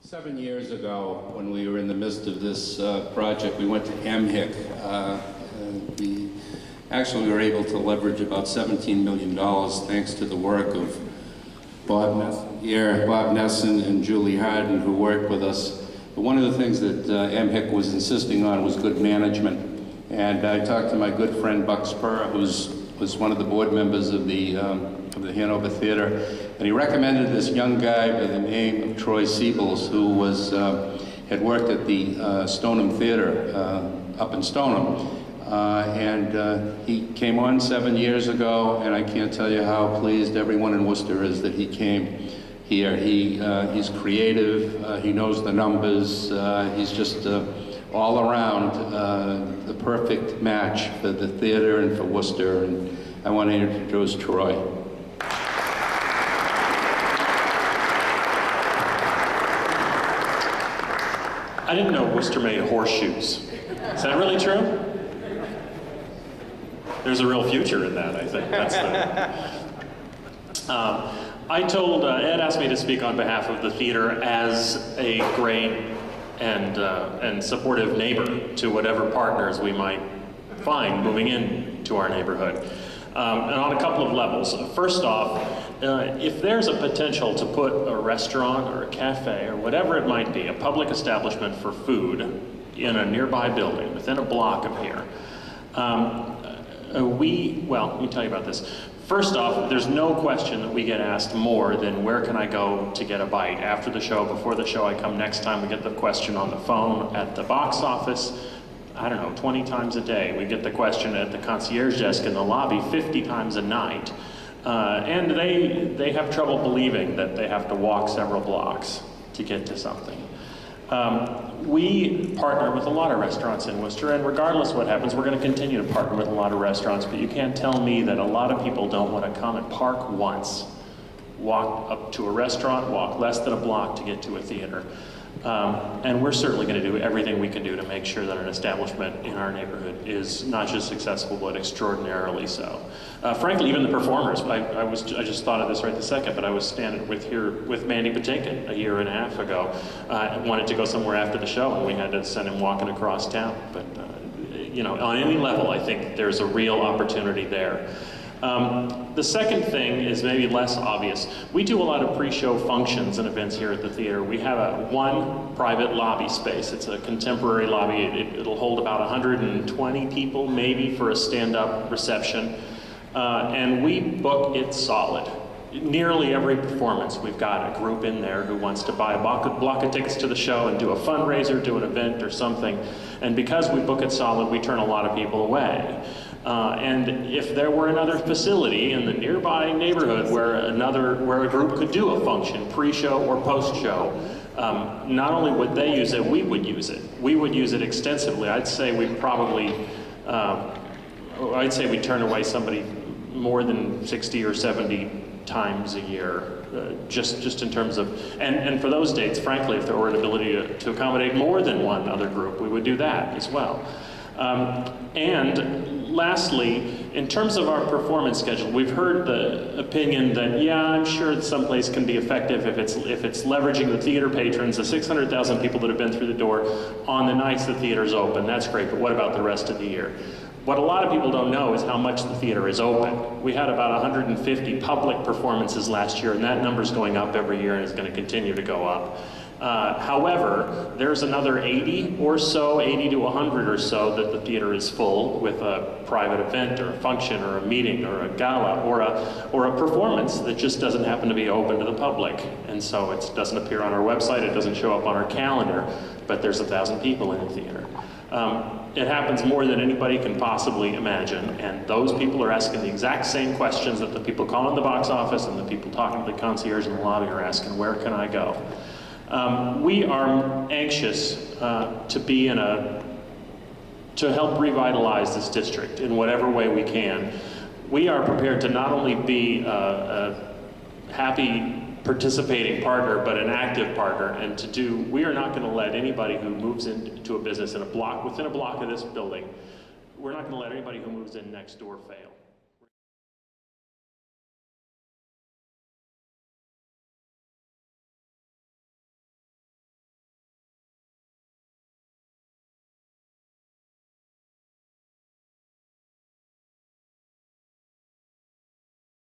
7 years ago, when we were in the midst of this project, we went to MHIC. We actually were able to leverage about $17 million thanks to the work of Bob Nesson and Julie Harden, who worked with us. But one of the things that MHIC was insisting on was good management. And I talked to my good friend Buck Spur, who was one of the board members of the Hanover Theater, and he recommended this young guy by the name of Troy Siebels, who had worked at the Stoneham Theater up in Stoneham. He came on 7 years ago, and I can't tell you how pleased everyone in Worcester is that he came here. He's creative, he knows the numbers, he's just all around the perfect match for the theater and for Worcester, and I want to introduce Troy. I didn't know Worcester made horseshoes. Is that really true? There's a real future in that, I think. That's I told, Ed asked me to speak on behalf of the theater as a great and supportive neighbor to whatever partners we might find moving into our neighborhood. And on a couple of levels. First off, if there's a potential to put a restaurant or a cafe or whatever it might be, a public establishment for food in a nearby building within a block of here, let me tell you about this. First off, there's no question that we get asked more than where can I go to get a bite after the show, before the show, I come next time. We get the question on the phone at the box office. I don't know, 20 times a day. We get the question at the concierge desk in the lobby 50 times a night. And they have trouble believing that they have to walk several blocks to get to something. We partner with a lot of restaurants in Worcester, and regardless of what happens, we're going to continue to partner with a lot of restaurants, but you can't tell me that a lot of people don't want to come and park once, walk up to a restaurant, walk less than a block to get to a theater. And we're certainly going to do everything we can do to make sure that an establishment in our neighborhood is not just successful, but extraordinarily so. Frankly, even the performers, I just thought of this right this second, but I was standing with Mandy Patinkin a year and a half ago. I wanted to go somewhere after the show, and we had to send him walking across town. But, on any level, I think there's a real opportunity there. The second thing is maybe less obvious. We do a lot of pre-show functions and events here at the theater. We have one private lobby space. It's a contemporary lobby. It'll hold about 120 people, maybe, for a stand-up reception. And we book it solid. Nearly every performance, we've got a group in there who wants to buy a block of tickets to the show and do a fundraiser, do an event or something. And because we book it solid, we turn a lot of people away. And if there were another facility in the nearby neighborhood where a group could do a function, pre-show or post-show, not only would they use it, we would use it. We would use it extensively. I'd say we turn away somebody more than 60 or 70 times a year, just in terms of, and for those dates, frankly, if there were an ability to accommodate more than one other group, we would do that as well. And lastly, in terms of our performance schedule, we've heard the opinion that, yeah, I'm sure that someplace can be effective if it's leveraging the theater patrons, the 600,000 people that have been through the door on the nights the theater's open. That's great, but what about the rest of the year? What a lot of people don't know is how much the theater is open. We had about 150 public performances last year, and that number's going up every year and is going to continue to go up. However, there's another 80 or so, 80 to 100 or so that the theater is full with a private event or a function or a meeting or a gala or a performance that just doesn't happen to be open to the public. And so it doesn't appear on our website, it doesn't show up on our calendar, but there's 1,000 people in the theater. It happens more than anybody can possibly imagine, and those people are asking the exact same questions that the people calling the box office and the people talking to the concierge in the lobby are asking, where can I go? We are anxious to help revitalize this district in whatever way we can. We are prepared to not only be a happy participating partner, but an active partner, and we are not going to let anybody who moves into a business within a block of this building, we're not going to let anybody who moves in next door fail.